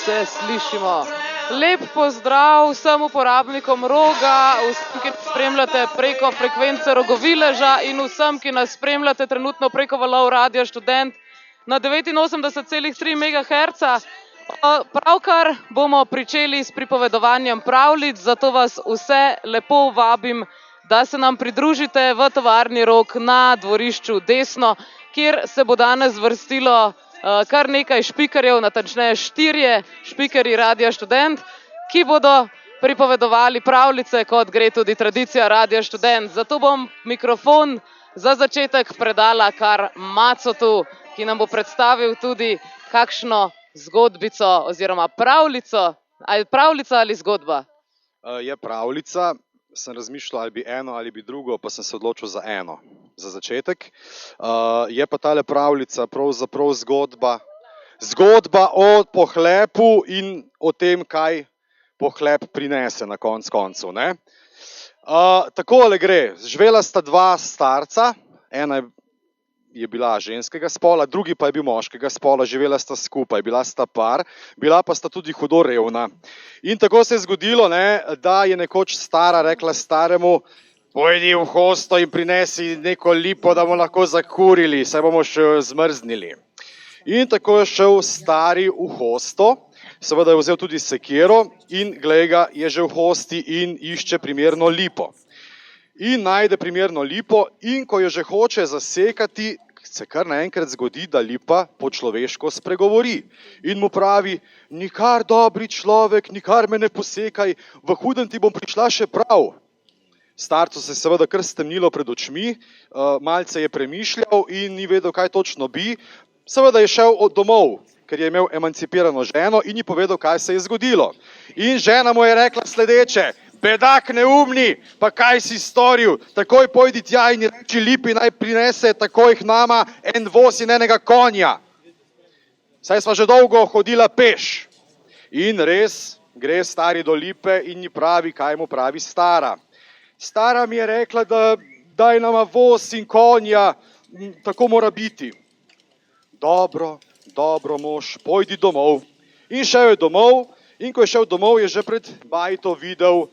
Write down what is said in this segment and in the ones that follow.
se slišimo. Lep pozdrav vsem uporabnikom Roga, vsem, ki nas spremljate preko frekvence Rogovileža in vsem, ki nas spremljate trenutno preko valov Radia Študent na 89,3 MHz. Pravkar bomo pričeli s pripovedovanjem pravljic, zato vas vse lepo vabim, da se nam pridružite v tovarni Rog na dvorišču desno, kjer se bo danes vrstilo kar nekaj špikarjev, natančneje 4 špikarji Radia Študent, ki bodo pripovedovali pravljice, kot gre tudi tradicija Radia Študent. Zato bom mikrofon za začetek predala kar Macotu, ki nam bo predstavil tudi kakšno zgodbico oziroma pravljico. Ali pravljica ali zgodba? Je pravljica. Sem razmišljal, ali bi eno ali bi drugo, pa sem se odločil za eno, za začetek. Je pa tale pravljica pravzaprav zgodba. Zgodba o pohlepu in o tem, kaj pohlep prinese na konc koncev. Takole gre. Živela sta dva starca, ena je bila ženskega spola, drugi pa je bil moškega spola, živela sta skupaj, bila sta par, bila pa sta tudi hudo revna. In tako se je zgodilo, da je nekoč stara rekla staremu: pojdi v hosto in prinesi neko lipo, da bomo lahko zakurili, saj bomo še zmrznili. In tako je šel stari v hosto, seveda je vzel tudi sekiro in glej ga, je že v hosti in išče primerno lipo. In najde primerno lipo in ko jo že hoče zasekati, se kar naenkrat zgodi, da lipa po človeško spregovori. In mu pravi: nikar dobri človek, nikar me ne posekaj, v hudem ti bom prišla še prav. Starcu se je seveda kar stemnilo pred očmi, malce je premišljal in ni vedel, kaj točno bi. Seveda je šel domov, ker je imel emancipirano ženo in ji povedal, kaj se je zgodilo. In žena mu je rekla sledeče: bedak neumni, pa kaj si storil? Takoj pojdi tja in reči lipi, naj prinese takoj k nama en voz in enega konja. Saj sva že dolgo hodila peš. In res gre stari do lipe in ji pravi, kaj mu pravi stara. Stara mi je rekla, da daj nama voz in konja, tako mora biti. Dobro, dobro mož, pojdi domov. In šel je domov in ko je šel domov, je že pred bajto videl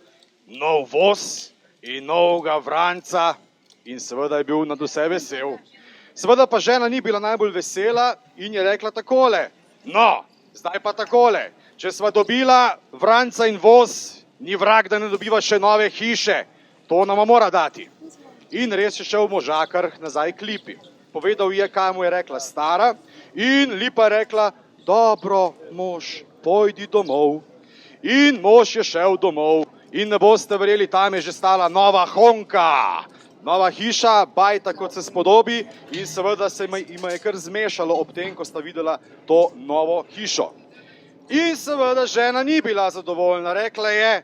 nov voz in novega vranca in seveda je bil nad vse vesel. Seveda pa žena ni bila najbolj vesela in je rekla takole: no, zdaj pa takole, če sva dobila vranca in voz, ni vrag, da ne dobiva še nove hiše, to nama mora dati. In res je šel možakar nazaj k lipi. Povedal je, kaj mu je rekla stara in lipa je rekla: dobro, mož, pojdi domov. In mož je šel domov. In ne boste verjeli, tam je že stala nova honka, nova hiša, bajta kot se spodobi in seveda se jima je kar zmešalo ob tem, ko sta videla to novo hišo. In seveda žena ni bila zadovoljna, rekla je: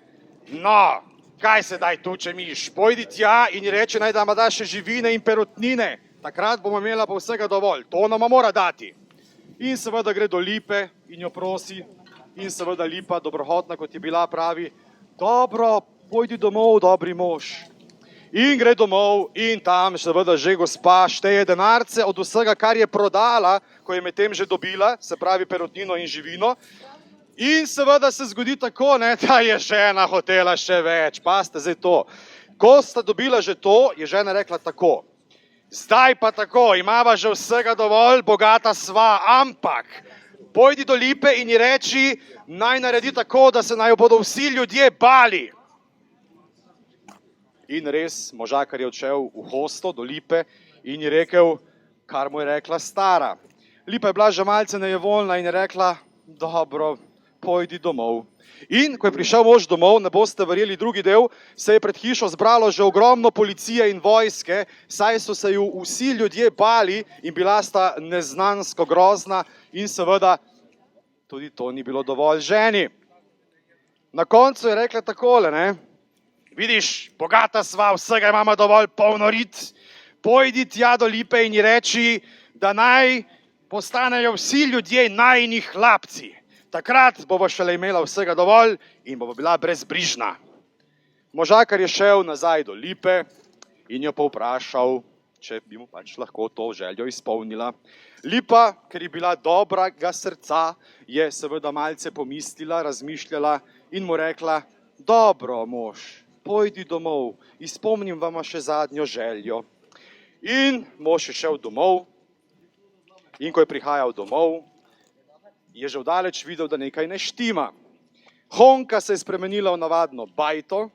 no, kaj se daj tuče miš, pojdi tja in reče, naj da da še živine in perutnine, takrat bomo imela pa vsega dovolj, to nama mora dati. In seveda gre do lipe in jo prosi in seveda lipa, dobrohotna kot je bila, pravi: dobro, pojdi domov, dobri mož. In gre domov in tam seveda že gospa šteje denarce od vsega, kar je prodala, ko je medtem že dobila, se pravi perutnino in živino. In seveda se zgodi tako, da je žena hotela še več. Pazite zdaj to. Ko sta dobila že to, je žena rekla tako: zdaj pa tako, imava že vsega dovolj, bogata sva, ampak pojdi do lipe in ji reči, naj naredi tako, da se naj bodo vsi ljudje bali. In res, možakar je odšel v hosto do lipe in ji rekel, kar mu je rekla stara. Lipa je bila že malce nejevoljna in je rekla: dobro, pojdi domov. In ko je prišel mož domov, ne boste verjeli, drugi del, se je pred hišo zbralo že ogromno policije in vojske, saj so se ju vsi ljudje bali in bila sta neznansko grozna in seveda tudi to ni bilo dovolj ženi. Na koncu je rekla takole, vidiš, bogata sva, vsega imamo dovolj, polno rit, pojdi tja do lipe in ji reči, da naj postanejo vsi ljudje najini hlapci. Takrat bova šele imela vsega dovolj in bova bila brezbrižna. Možakar je šel nazaj do lipe in jo povprašal, če bi mu pač lahko to željo izpolnila. Lipa, ker je bila dobrega srca, je seveda malce pomislila, razmišljala in mu rekla: dobro, mož, pojdi domov, izpolnim vama še zadnjo željo. In mož je šel domov in ko je prihajal domov, je že vdaleč videl, da nekaj ne štima. Honka se je spremenila v navadno bajto,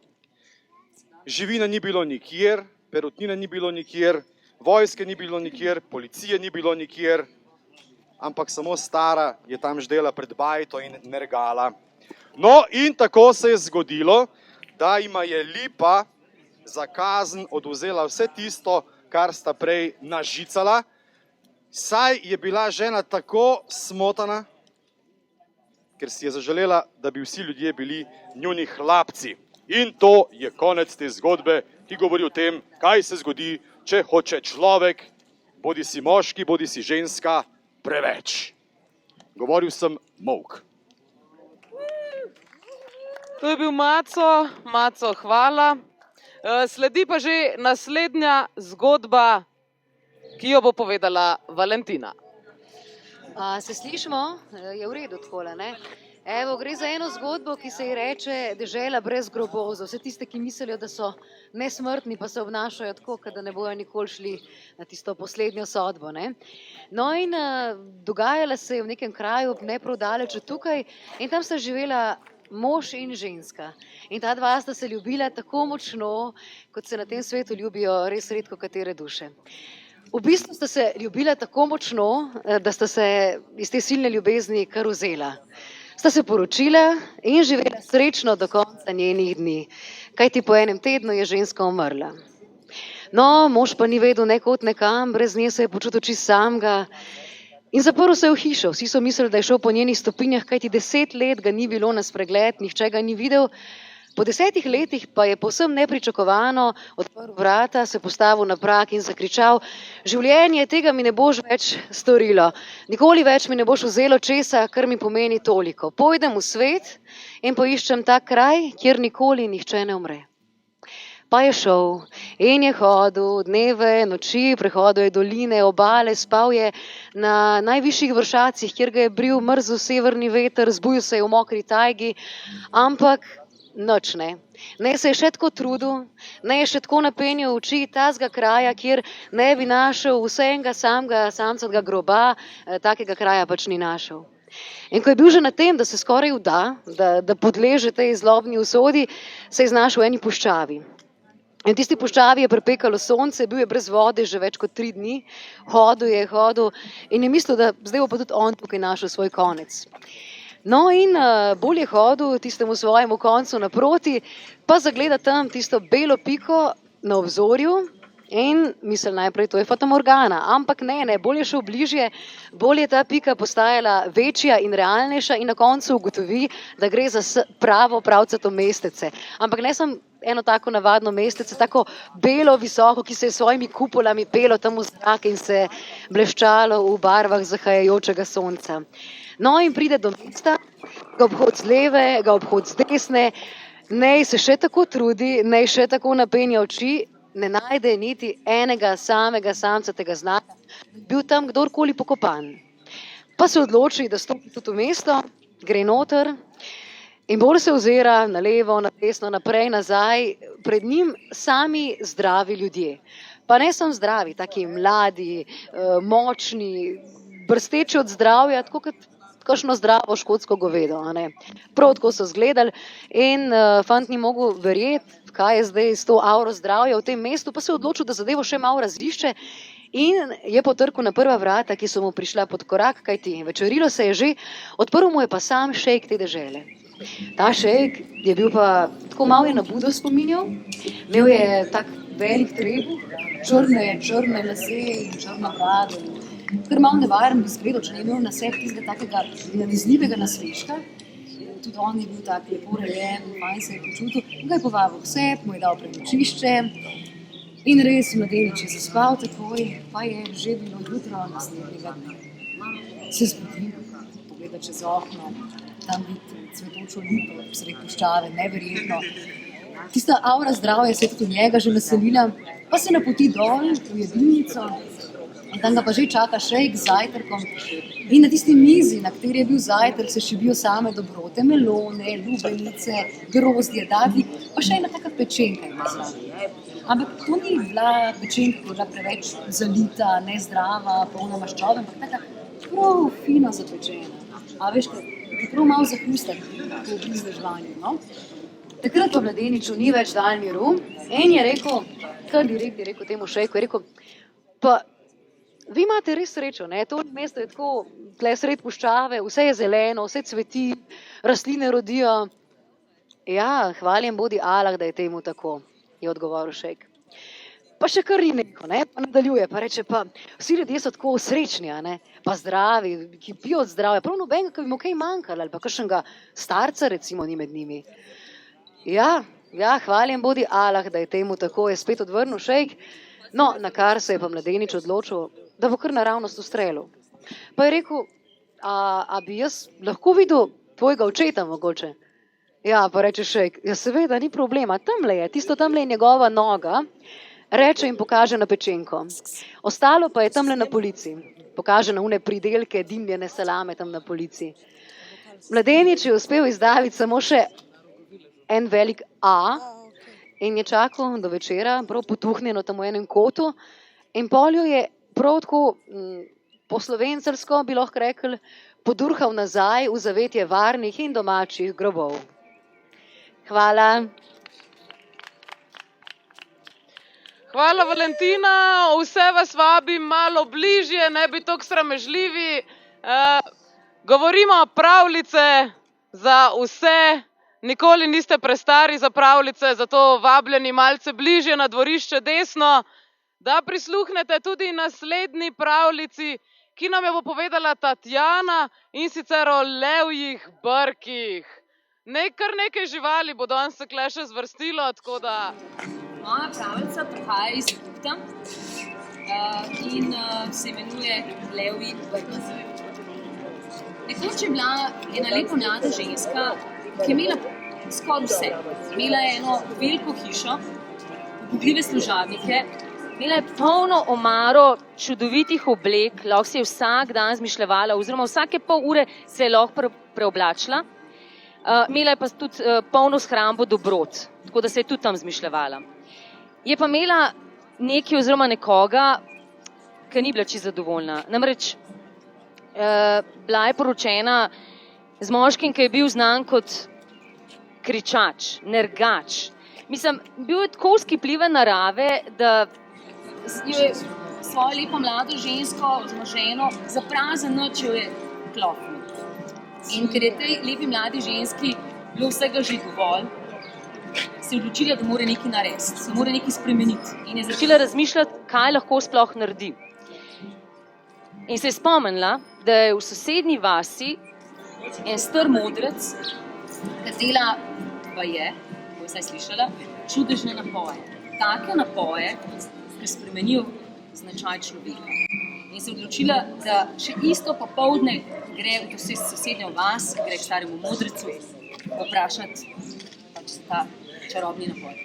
živine ni bilo nikjer, perutnine ni bilo nikjer, vojske ni bilo nikjer, policije ni bilo nikjer, ampak samo stara je tam ždela pred bajto in nergala. No, in tako se je zgodilo, da jima je Lipa za kazen odvzela vse tisto, kar sta prej nažicala, saj je bila žena tako smotana, ker si je zaželela, da bi vsi ljudje bili njuni hlapci. In to je konec te zgodbe, ki govori o tem, kaj se zgodi, če hoče človek, bodi si moški, bodi si ženska, preveč. Govoril sem molk. To je bil Maco. Maco, hvala. Sledi pa že naslednja zgodba, ki jo bo povedala Valentina. Se slišimo? Je v redu takole, ne? Evo, gre za eno zgodbo, ki se ji reče Dežela brez grobov. Za vse tiste, ki mislijo, da so nesmrtni, pa se obnašajo tako, da ne bojo nikoli šli na tisto poslednjo sodbo, ne? No in dogajala se je v nekem kraju, ne prav daleč od tukaj, in tam sta živela mož in ženska. In ta dva sta se ljubila tako močno, kot se na tem svetu ljubijo res redko katere duše. V bistvu sta se ljubila tako močno, da sta se iz te silne ljubezni kar vzela. Sta se poročila in živela srečno do konca njenih dni, kajti po enem tednu je ženska umrla. No, mož pa ni vedel ne kot nekam, brez nje se je počutil čisto samega in zaprl se je v hišo. Vsi so mislili, da je šel po njenih stopinjah, kajti 10 let ga ni bilo na spregled, nihče ga ni videl. Po 10 letih pa je povsem nepričakovano odprl vrata, se postavil na prag in zakričal: življenje, tega mi ne boš več storilo, nikoli več mi ne boš vzelo česa, kar mi pomeni toliko. Pojdem v svet in poiščem tak kraj, kjer nikoli nihče ne umre. Pa je šel in je hodil dneve, noči, prehodil je doline, obale, spal je na najvišjih vršacih, kjer ga je bril mrzel severni veter, zbujal se je v mokri tajgi, ampak nič ne. Ne se je še tako trudil, ne je še tako napenjal oči tazga kraja, kjer ne bi našel vsega samcatega groba, takega kraja pač ni našel. In ko je bil že na tem, da se skoraj vda, da podleže tej zlobni usodi, se je znašel v eni puščavi. In tisti puščavi je prepekalo sonce, bil je brez vode že več kot 3 dni, hodil in je mislil, da zdaj bo pa tudi on tukaj našel svoj konec. No in bolj je hodil tistemu svojemu koncu naproti, pa zagleda tam tisto belo piko na obzorju in misli najprej, to je fatamorgana, ampak ne, bolj je šel bližje, bolj je ta pika postajala večja in realnejša in na koncu ugotovi, da gre za pravcato mestece. Ampak ne sem eno tako navadno mestece, tako belo, visoko, ki se je s svojimi kupolami pelo tam v zrak in se bleščalo v barvah zahajajočega sonca. No in pride do mesta, ga obhod z leve, ga obhod z desne, nej se še tako trudi, nej še tako napenja oči, ne najde niti enega samega samcatega znaka, bil tam kdorkoli pokopan. Pa se odloči, da stopi tudi v mesto, gre noter in bolj se ozira na levo, na desno, naprej, nazaj, pred njim sami zdravi ljudje. Pa ne samo zdravi, taki mladi, močni, brsteči od zdravja, tako kot kakšno zdravo škotsko govedo. Prav tako so zgledali in fant ni mogel verjeti, kaj je zdaj s to auro zdravja v tem mestu, pa se je odločil, da zadevo še malo razišče in je potrkal na prva vrata, ki so mu prišla pod korak, kajti večerilo se je že, odprl mu je pa sam šejk te dežele. Ta šejk je bil pa tako malo je na Budo spominjal, imel je tak velik trebuh, črne lase in črno brado. Kar malo nevaren bi izgledal, če ne imel na sebi tistega takega nalezljivega nasmeška. Tudi on je bil tak lepo rejen, fajn se je počutil. Ga je povabil vse, mu je dal prenočišče in res mladenič je zaspal takoj, pa je že bilo jutro naslednjega dne. Se zbudi, pogleda čez okno, tam vidi cvetočo lipo, sred puščave, neverjetno. tista aura zdravja se je tudi njega že naselila, pa se napoti dol v jedilnico in tam ga pa že čaka šejk z zajtrkom. In na tisti mizi, na kateri je bil zajtrk, se šibijo same dobrote, melone, lubenice, grozdje, dadli, pa še ena taka pečenka ima zraven. Ampak to ni bila pečenka, ki je bila preveč zalita, nezdrava, polna maščobe, ampak taka prav fino zapečena. A veš, ki prav malo zahrusta po izdeževanju, no? Takrat pa Mladeniču ni več dal miru in je rekel, kar direkt je rekel temu šejku, je rekel, pa vi imate res srečo, ne? To mesto je tako, tle sred puščave, vse je zeleno, vse cveti, rastline rodijo. Ja, hvaljen bodi Allah, da je temu tako, je odgovoril šejk. Pa še kar neko, ne? Pa nadaljuje, pa reče, pa vsi ljudje so tako srečni, a ne? Pa zdravi, ki pijo od zdravja, prav nobenega, ki bi mu kaj manjkalo, ali pa kakšnega starca recimo ni med njimi. Ja, hvaljen bodi Allah, da je temu tako, je spet odvrnil šejk. No, na kar se je pa Mladenič odločil, da bo kar naravnost ustrelil. Pa je rekel, a bi jaz lahko videl tvojega očeta mogoče? Ja, pa reče šejk, ja seveda, ni problema, tamle je, tisto tamle je njegova noga, reče in pokaže na pečenko. Ostalo pa je tamle na polici, pokaže na une pridelke, dimljene salame tam na polici. Mladenič je uspel izdaviti samo še en velik A in je čakal do večera, prav potuhnjeno tam v enem kotu in poljo je prav tako poslovencarsko, bi lahko rekli, podurhal nazaj v zavetje varnih in domačih grobov. Hvala. Hvala, Valentina. Vse vas vabim malo bližje, ne bi toliko sramežljivi. Govorimo pravljice za vse. Nikoli niste prestari za pravljice, zato vabljeni malce bližje na dvorišče desno, da prisluhnete tudi naslednji pravljici, ki nam jo bo povedala Tatjana, in sicer o levjih brkih. Kar nekaj živali bo danes se kle še zvrstilo, tako da... Moja pravljica prihaja iz Egipta in se imenuje Levji brki. Nekoč je bila ena lepa mlada ženska, ki je imela skoraj vse. Imela je eno veliko hišo, ubogljive služabnike, imela je polno omaro čudovitih oblek, lahko se je vsak dan zmišljevala, oziroma vsake pol ure se je lahko preoblačila. Imela je pa tudi polno shrambo dobrot, tako da se je tudi tam zmišljevala. Je pa imela nekaj oziroma nekoga, ki ni bila čisto zadovoljna. Namreč bila je poročena z moškim, ki je bil znan kot kričač, nergač. Mislim, bil je tako vzkipljive narave, da je svojo lepo mlado žensko, oziroma ženo, za prazen noč jo je klopnil. In ker je tej lepi mladi ženski bilo vsega že dovolj, se je odločila, da mora nekaj narediti, se mora nekaj spremeniti. In je začela razmišljati, kaj lahko sploh naredi. In se je spomnila, da je v sosednji vasi en star modrec, ki dela, pa je, bo vsaj slišala, čudežne napoje. Take napoje, ki spremenijo značaj človeka. In se je odločila, da še isto popoldne gre v sosednjo vas, gre k staremu modrecu, poprašati pač za ta čarobni napoj.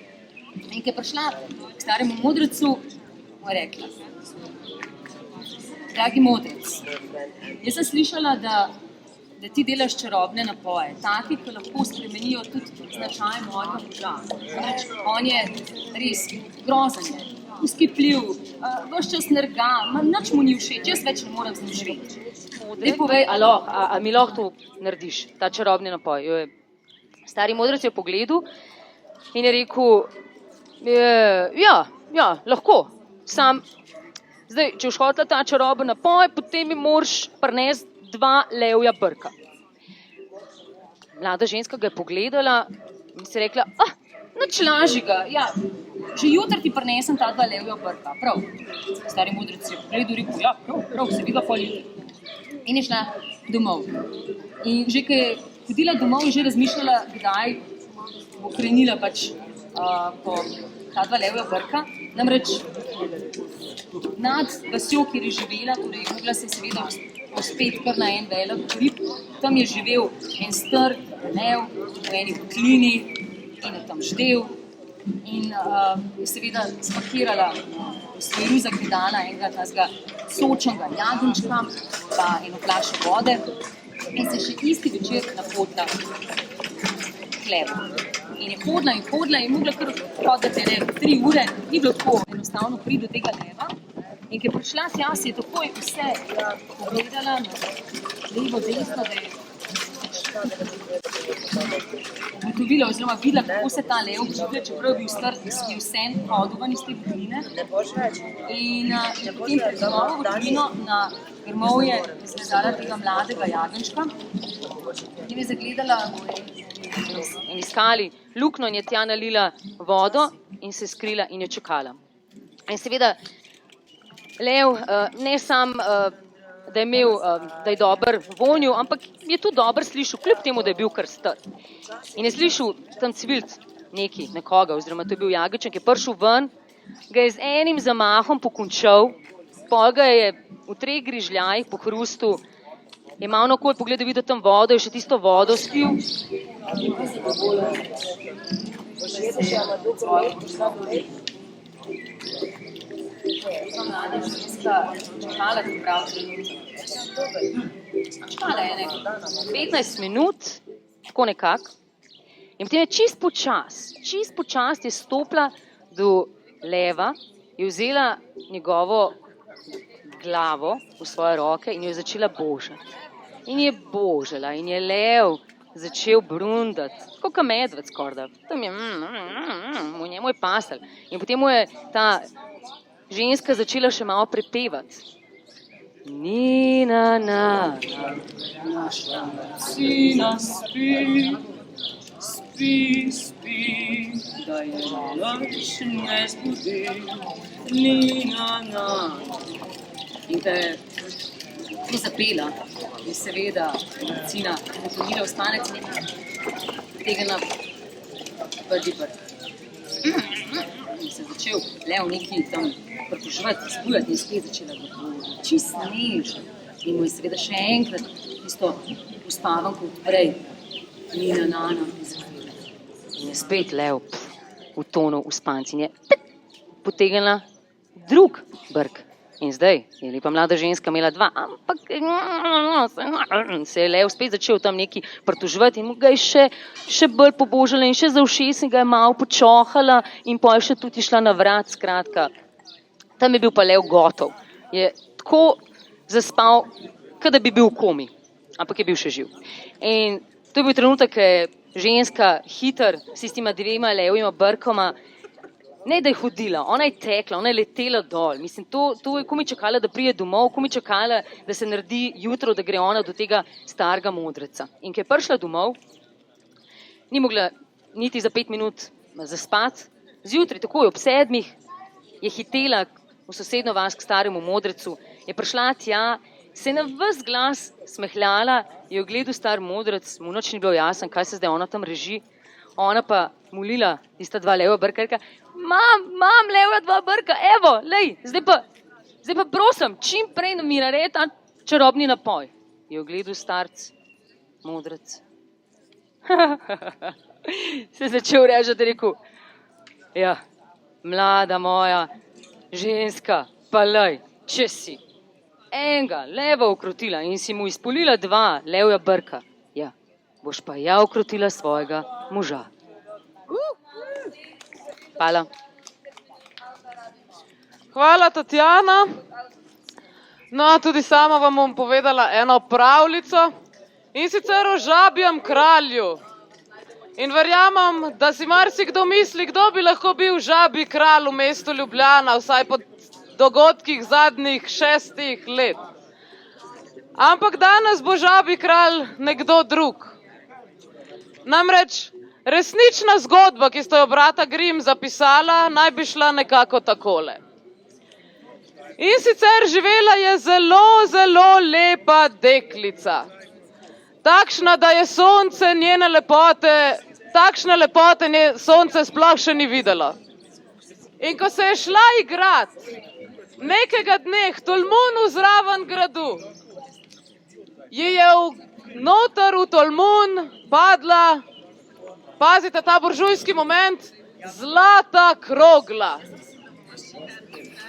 In ko je prišla k staremu modrecu, mu je rekla, dragi modrec, jaz sem slišala, da ti delaš čarobne napoje, taki, ki lahko spremenijo tudi značaj mojega moža. On je res grozen, vzkipljiv, ves čas nerga, nič mu ni všeč, jaz več ne morem z njim živeti. Daj povej, a mi lahko to narediš, ta čarobni napoj? Stari modrec je pogledal in je rekel, ja, lahko, sam. Zdaj, če boš hotela ta čaroben napoj, potem mi moraš prinesti 2 levja brka. Mlada ženska ga je pogledala in si rekla, nič lažjega, ja, že jutri ti prinesem ta 2 levja brka, prav. Stari modrec je pogledal in rekel, ja, prav, se vidva pol jutri. In je šla domov. In že, ko je hodila domov, je že razmišljala, kdaj bo krenila pač po ta 2 levja brka. Namreč nad vasjo, kjer je živela, torej mogla se seveda pospeti kar na en velik hrib, tam je živel en star lev v eni votlini in je tam ždel in je seveda spakirala v svoj ruzak, je dala enega tazga sočnega jagenjčka, pa eno flašo vode in se še isti večer napotila k levu. In je hodila in mogla kar hoditi 3 ure, ni bilo tako enostavno priti do tega leva. In ko je prišla tja, si je takoj vse pogledala na levo, desno, da je ugotovila oziroma videla, kako se ta lev giblje, čeprav je bil star, je vsem hodil ven iz te doline. In je potem pred novo v dolino na grmovje zvezala tega mladega jagenjčka in je zagledala in iskali luknjo in je tja nalila vodo in se skrila in je čakala. In seveda lev ne sam, da je imel, da je dober vonju, ampak je tudi dober slišal, kljub temu, da je bil kar star. In je slišal tam cvilt nekoga, oziroma to je bil jagenjček, ki je prišel ven, ga je z enim zamahom pokončal, pol ga je v 3 grižljajih po hrustu, je malo naokoli pogledal, videl tam vodo, je še tisto vodo spil. Mlada ženska čakala ti prav čakala je 15 minut, tako nekako. In potem je čist počas je stopila do leva, je vzela njegovo glavo v svoje roke in jo je začela božati. In je božala in je lev začel brundati, tako kot medved skorda. Tam je, v njemu je pasal. In potem mu je ta ženska začela še malo prepevati. Nina, na, naša sina spi, spi, da je noč ne zbudi. Nina, na. In da je to zapela. In seveda medicina utonila ostanec tega na prvi prvi. In se je začel lev neki tam pritoževati, spujati in spet začela govoriti. Čist nežno. In mu je seveda še enkrat tisto uspavanko odprej. Nina, nana. In je spet lev utonil v spanci in je potegnila drug brk. In zdaj je lepa mlada ženska imela 2, ampak se je lev spet začel tam neki pritoževati in ga je še bolj pobožala in še za ušes in ga je malo počohala in pol še tudi šla na vrat, skratka. Tam je bil pa lev gotov. Je tako zaspal, kot da bi bil v komi, ampak je bil še živ. In to je bil trenutek, ko je ženska hiter s tistima 2 levjima brkoma, ne da je hodila, ona je tekla, ona je letela dol. Mislim, to je komaj čakala, da prije domov, komaj čakala, da se naredi jutro, da gre ona do tega starega modreca. In ko je prišla domov, ni mogla niti za 5 minut zaspati. Zjutraj, takoj ob 7, je hitela v sosednjo vas k staremu modrecu, je prišla tja, se je na ves glas smehljala, je ogledal star modrec, mu nič ni bilo jasen, kaj se zdaj ona tam reži. Ona pa molila tista 2 leva brka, reka, mam leva 2 brka, evo, lej, zdaj pa prosim, čim prej mi naredi ta čarobni napoj. Je ogledal starc, modrec. Se je začel režati, rekel, ja, mlada moja ženska, pa lej, če si enega leva ukrotila in si mu izpolila 2 levja brka, ja, boš pa ja ukrotila svojega moža. Hvala. Hvala, Tatjana. No, tudi sama vam bom povedala eno pravljico, in sicer o žabjem kralju. In verjamem, da si marsikdo misli, kdo bi lahko bil žabji kralj v mestu Ljubljana, vsaj po dogodkih zadnjih 6 let. Ampak danes bo žabji kralj nekdo drug. Namreč resnična zgodba, ki sta jo brata Grimm zapisala, naj bi šla nekako takole. In sicer živela je zelo, zelo lepa deklica. Takšna, da je sonce njene lepote, takšne lepote sonce sploh še ni videlo. In ko se je šla igrat, nekega dne k tolmunu zraven gradu, ji je noter v tolmun padla, pazite ta buržujski moment, zlata krogla.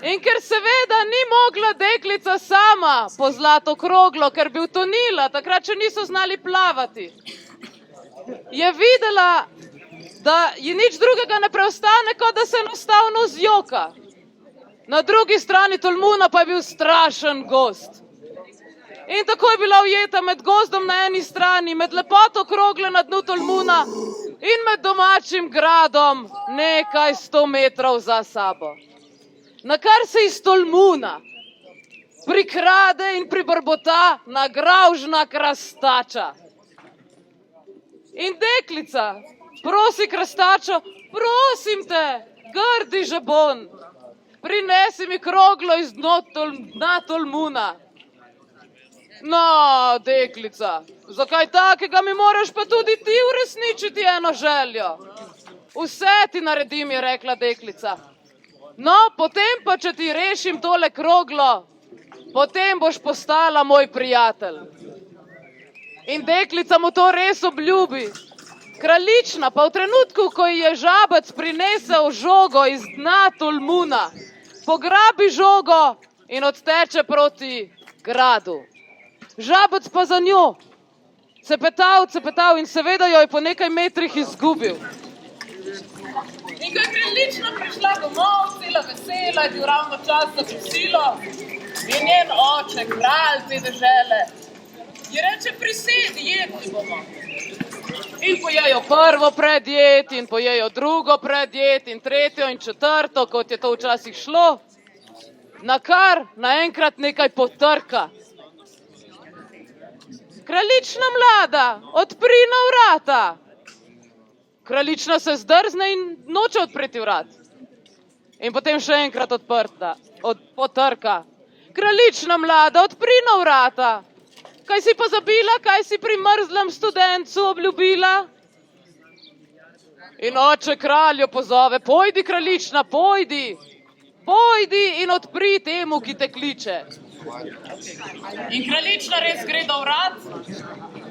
In ker seveda ni mogla deklica sama po zlato kroglo, ker bi utonila, takrat še niso znali plavati, je videla, da ji nič drugega ne preostane, kot da se enostavno zjoka. Na drugi strani Tolmuna pa je bil strašen gozd. In tako je bila ujeta med gozdom na eni strani, med lepoto krogle na dnu Tolmuna in med domačim gradom nekaj 100 metrov za sabo. Na kar se iz Tolmuna prikrade in pribrbota nagravžna krastača. In deklica prosi krastačo, prosim te, grdi žabon, prinesi mi kroglo iz dna Tolmuna. No, deklica, zakaj takega mi moraš pa tudi ti uresničiti eno željo? Vse ti naredim, je rekla deklica. No, potem pa, če ti rešim tole kroglo, potem boš postala moj prijatelj. In deklica mu to res obljubi. Kraljična pa v trenutku, ko ji je žabec prinesel žogo iz dna Tolmuna, pograbi žogo in odteče proti gradu. Žabec pa za njo cepetal in seveda jo je po nekaj metrih izgubil. In ko je kraljična prišla domov, cela vesela, je bil ravno čas za kosilo, in njen oče, kralj te dežele, ji reče, prisedi, jedli bomo. In pojejo prvo predjed, in pojejo drugo predjed, in tretjo in četrto, kot je to včasih šlo, nakar naenkrat nekaj potrka. Kraljična mlada, odpri na vrata. Kraljična se zdrzne in noče odpreti vrat. In potem še enkrat potrka. Kraljična mlada, odpri na vrata. Kaj si pozabila, kaj si pri mrzlem studencu obljubila? In oče kralju pozove, pojdi kraljična, pojdi. Pojdi in odpri temu, ki te kliče. In kraljična res gre do vrat,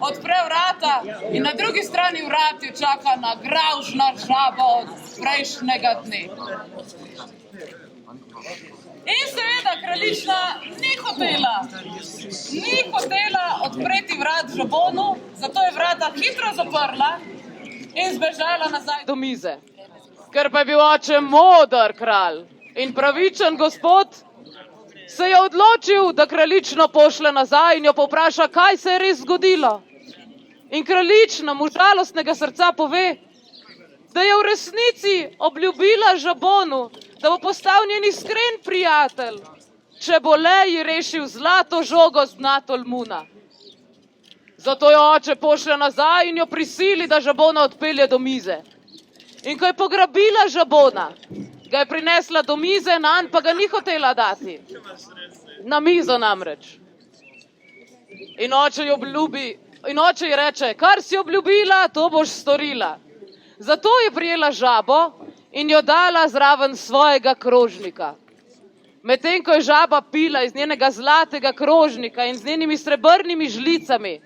odpre vrata in na drugi strani vrat jo čaka nagravžna žaba od prejšnjega dne. In seveda kraljična ni hotela odpreti vrat žabonu, zato je vrata hitro zaprla in zbežala nazaj do mize. Ker pa je bil oče moder kralj in pravičen gospod, se je odločil, da kraljično pošle nazaj in jo povpraša, kaj se je res zgodilo. In kraljična mu žalostnega srca pove, da je v resnici obljubila žabonu, da bo postal njen iskren prijatelj, če bo le ji rešil zlato žogo z dna Tolmuna. Zato jo oče pošlje nazaj in jo prisili, da žabona odpelje do mize. In ko je pograbila žabona, ga je prinesla do mize, nanj pa ga ni hotela dati. Na mizo namreč. In oče ji reče, kar si obljubila, to boš storila. Zato je prijela žabo in jo dala zraven svojega krožnika. Medtem ko je žaba pila iz njenega zlatega krožnika in z njenimi srebrnimi žlicami,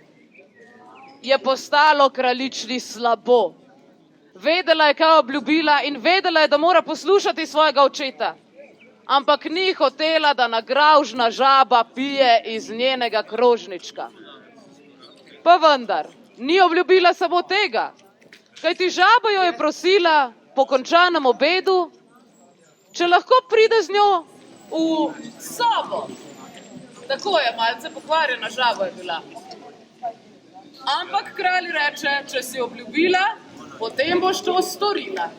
je postalo kraljični slabo. Vedela je, kaj obljubila in vedela je, da mora poslušati svojega očeta. Ampak ni hotela, da nagravžna žaba pije iz njenega krožnička. Pa vendar, ni obljubila samo tega, kajti žaba jo je prosila po končanem obedu, če lahko pride z njo v sobo. Tako je, malce pokvarjena žaba je bila. Ampak kralj reče, če si obljubila, potem boš to storila.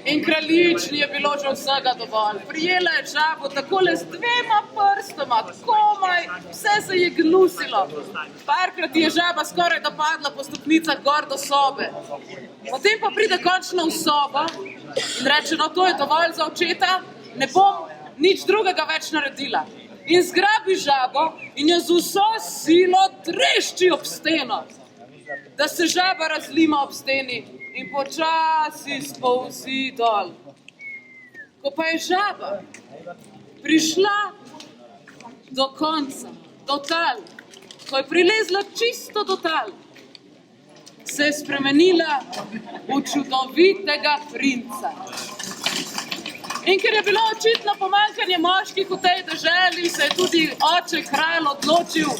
In kraljični je bilo že vsega dovolj. Prijela je žabo takole z 2 prstoma, komaj, vse se je gnusilo. Parkrat je žaba skoraj dopadla po stopnicah gor do sobe. Potem pa pride končno v sobo in reče, no to je dovolj za očeta, ne bom nič drugega več naredila. In zgrabi žabo in jo z vso silo trešči ob steno, da se žaba razlima ob steni in počasi spolzi dol. Ko pa je žaba prišla do konca, do tal, ko je prilezla čisto do tal, se je spremenila v čudovitega princa. In ker je bilo očitno pomanjkanje moških v tej deželi, se je tudi oče kralj odločil,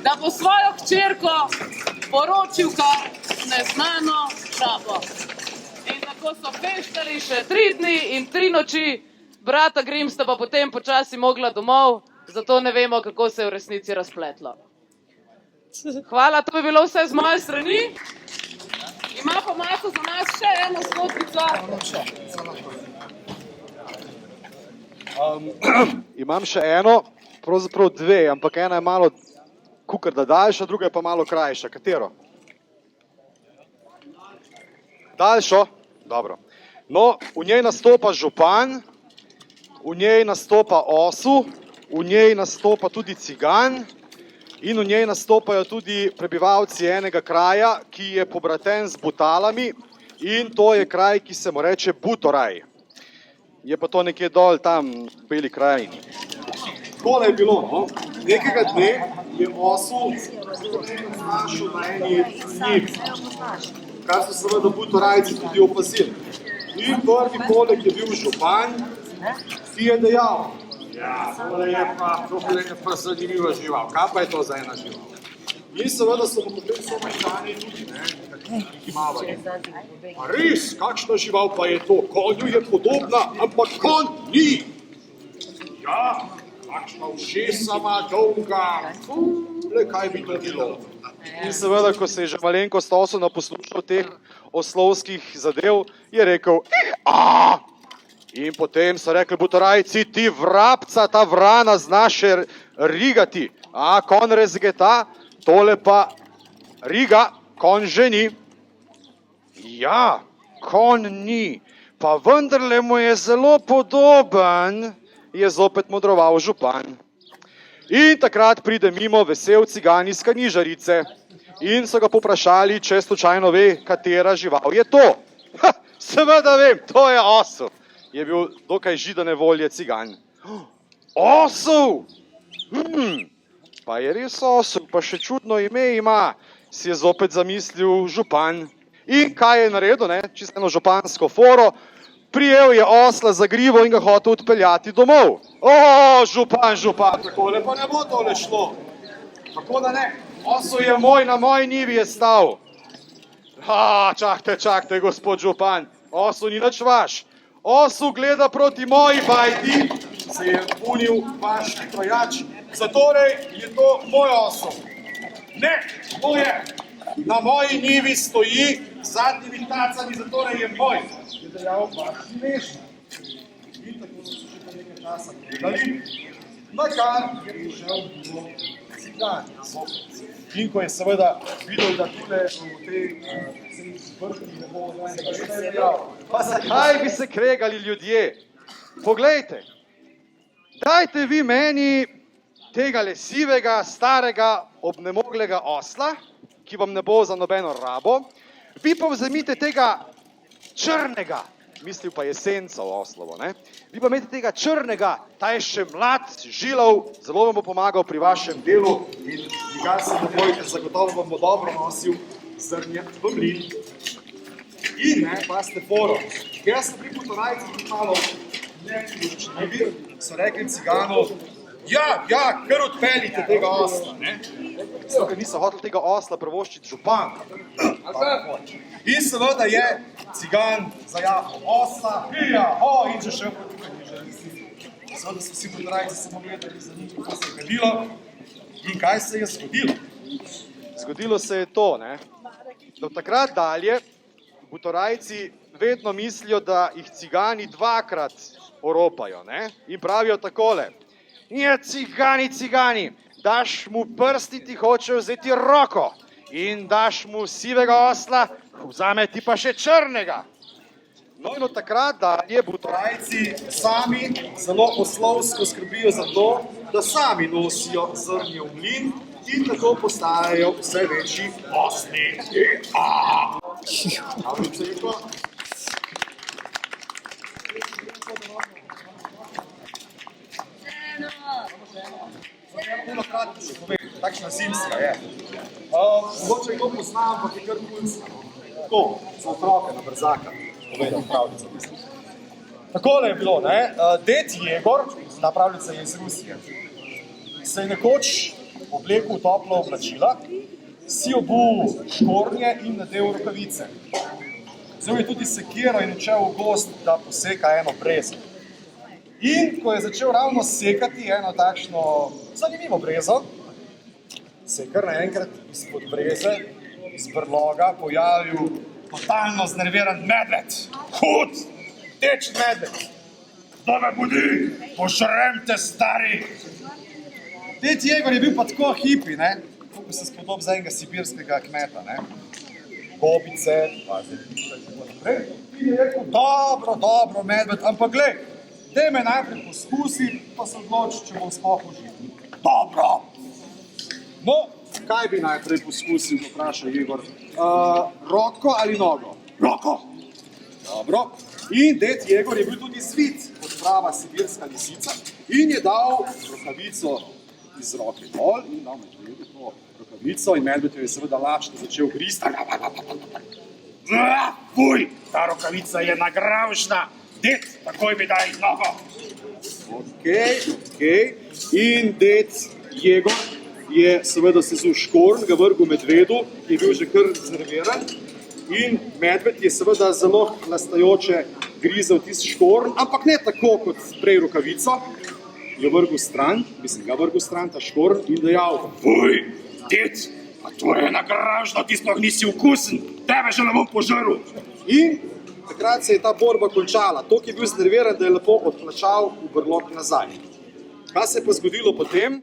da bo svojo hčerko poročil kar neznano žabo. In tako so feštali še 3 dni in 3 noči, brata Grimm sta pa potem počasi mogla domov, zato ne vemo, kako se je v resnici razpletlo. Hvala, to bi bilo vse z moje strani. Ima pa Maco za nas še eno zgodbico. Imam še eno, pravzaprav 2, ampak ena je malo kukar da daljša, druga je pa malo krajša. Katero? Daljšo? Dobro. No, v njej nastopa župan, v njej nastopa osu, v njej nastopa tudi cigan in v njej nastopajo tudi prebivalci enega kraja, ki je pobraten z Butalami in to je kraj, ki se mu reče Butoraj. Je pa to nekje dol tam v Beli krajini. Tole je bilo, no. Nekega dne je osu našel na eni njivi, kar so seveda Butorajci tudi opazili. In prvi poleg je bil župan, ki je dejal, ja, tole je pa zanimiva žival, kaj pa je to za ena žival? In seveda so mu potem somečani tudi, kimavali. A res, kakšna žival pa je to? Konju je podobna, ampak konj ni. Ja, kakšna ušesa ima dolga, le kaj bi to bilo? In seveda, ko se je že malenkost osu naposlušal teh oslovskih zadev, je rekel, In potem so rekli Butorajci, ti vrabca, ta vrana zna še rigati. A, konj rezgeta, tole pa riga, konj že ni. Ja, konj ni, pa vendarle mu je zelo podoben, je zopet modroval župan. In takrat pride mimo vesel cigan iz Kanižarice in so ga poprašali, če slučajno ve, katera žival je to. Ha, seveda vem, to je osel. Je bil dokaj židane volje cigan. Osel! Pa je res osel, pa še čudno ime ima, si je zopet zamislil župan. In kaj je naredil, čisto eno župansko foro, prijel je osla za grivo in ga hotel odpeljati domov. Župan, takole pa ne bo tole šlo. Tako da ne, osel je moj, na moji njivi je stal. Čakajte, gospod župan, osel ni nič vaš. Osel gleda proti moji bajti, se je punil vaš krojač, zatorej je to moj osel. Ne, to je, na moji njivi stoji z zadnjimi tacami, zatorej je moj. Je dejal vaš smešno. In tako so še pa nekaj časa gledali, na kar je prišel do cigan. In ko je seveda videl, da tule v tej vrhni ne bo pa zakaj bi se kregali ljudje? Poglejte, dajte vi meni tega sivega, starega, obnemoglega osla, ki vam ne bo za nobeno rabo, vi pa vzemite tega črnega, mislil pa je senco oslovo, vi pa imate tega črnega, ta je še mlad, žilav, zelo vam bo pomagal pri vašem delu in nikar se ne bojte, zagotovo vam bo dobro nosil zrnje v mlin. In, pasite foro, ker so pri Butorajcih tudi malo nepriučljivi, so rekli ciganov, ja, kar odpeljite tega osla, Zato, ker niso hoteli tega osla privoščiti župan. In seveda je cigan zajahal osla, in že šel proti Kanižarici. Seveda so vsi Butorajci samo gledali za njim, kako se je kadilo. In kaj se je zgodilo? Zgodilo se je to, da od takrat dalje Butorajci vedno mislijo, da jih cigani dvakrat oropajo, in pravijo takole. Je, cigani, daš mu prsti, ti hoče vzeti roko in daš mu sivega osla, vzame ti pa še črnega. No in od takrat dalje Butorajci sami zelo oslovsko skrbijo za to, da sami nosijo zrnje v mlin in tako postajajo vse večji osli. Takšna zimska je. Mogoče kdo pozna, ampak je kar kulc. Tako, za otroke na brzaka, povedal pravljico. Takole je bilo, ne? Ded Jegor, ta pravljica je iz Rusije, se je nekoč oblekel v toplo oblačila, si obul škornje in nadel rokavice. Vzel je tudi sekiro in odšel v gozd, da poseka eno brezo. In ko je začel ravno sekati eno takšno zanimivo brezo, se je kar naenkrat izpod breze, iz brloga pojavil totalno znerviran medved. Hud, teč medved. Kdo me budi, požrem te, stari. Ded Jegor je bil pa tako hipi, ne? Kako se spodob za enega sibirskega kmeta, ne? Gobice, pazi, tako naprej. In je rekel, dobro, medved, ampak glej, daj me najprej poskusi, pa se odloči, če bom sploh uživ. Dobro. No, kaj bi najprej poskusil, vpraša Jegor. Roko ali nogo? Roko. Dobro. In ded Jegor je bil tudi zvit, kot prava sibirska lisica, in je dal rokavico iz roke dol in dal medvedu to rokavico in medved jo je seveda lačno začel grista. Fuj, ta rokavica je nagravžna. Ded, takoj mi daj nogo. Okej. In ded Jegor je seveda sezul škorn, ga vrgel medvedu, je bil že kar znerviran. In medved je seveda zelo hlastajoče grizel tisti škorn, ampak ne tako kot prej rokavico. Jo vrgel stran, ga vrgel stran ta škorn in dejal, fuj, ded, a to je nagravžno, ti sploh nisi okusen, tebe že ne bom požrl. In takrat se je ta borba končala. Tok je bil znerviran, da je lepo odplačal v brlog nazaj. Kaj se je pa zgodilo potem?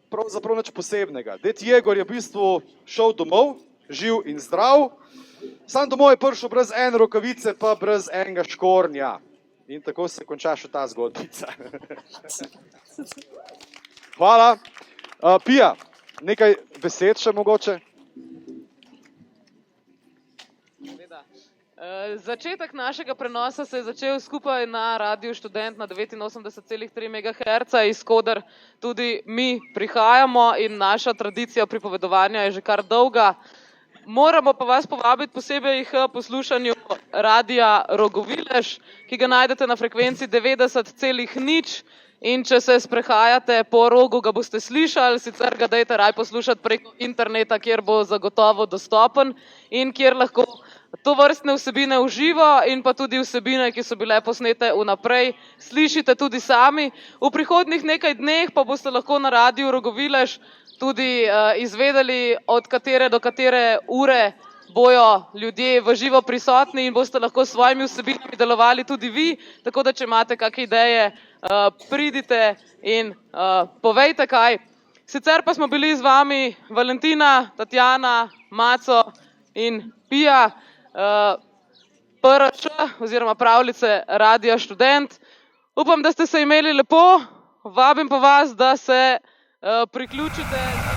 Pravzaprav nič posebnega. Ded Jegor je v bistvu šel domov, živ in zdrav, sam domov je prišel brez ene rokavice, pa brez enega škornja. In tako se konča še ta zgodbica. Hvala. Pija, nekaj besed še mogoče? Začetek našega prenosa se je začel skupaj na Radiu Študent na 89,3 MHz, iz koder tudi mi prihajamo in naša tradicija pripovedovanja je že kar dolga. Moramo pa vas povabiti posebej k poslušanju Radia Rogovilež, ki ga najdete na frekvenci 90,0 in če se sprehajate po Rogu, ga boste slišali, sicer ga dajte raj poslušati preko interneta, kjer bo zagotovo dostopen in kjer lahko tovrstne vsebine v živo in pa tudi vsebine, ki so bile posnete vnaprej, slišite tudi sami. V prihodnjih nekaj dneh pa boste lahko na Radiu Rogovilež tudi izvedeli, od katere do katere ure bojo ljudje v živo prisotni in boste lahko s svojimi vsebinami delovali tudi vi, tako da če imate kakšne ideje, pridite in povejte kaj. Sicer pa smo bili z vami Valentina, Tatjana, Maco in Pija, PRČ oziroma pravljice Radia Študent. Upam, da ste se imeli lepo, vabim pa vas, da se priključite.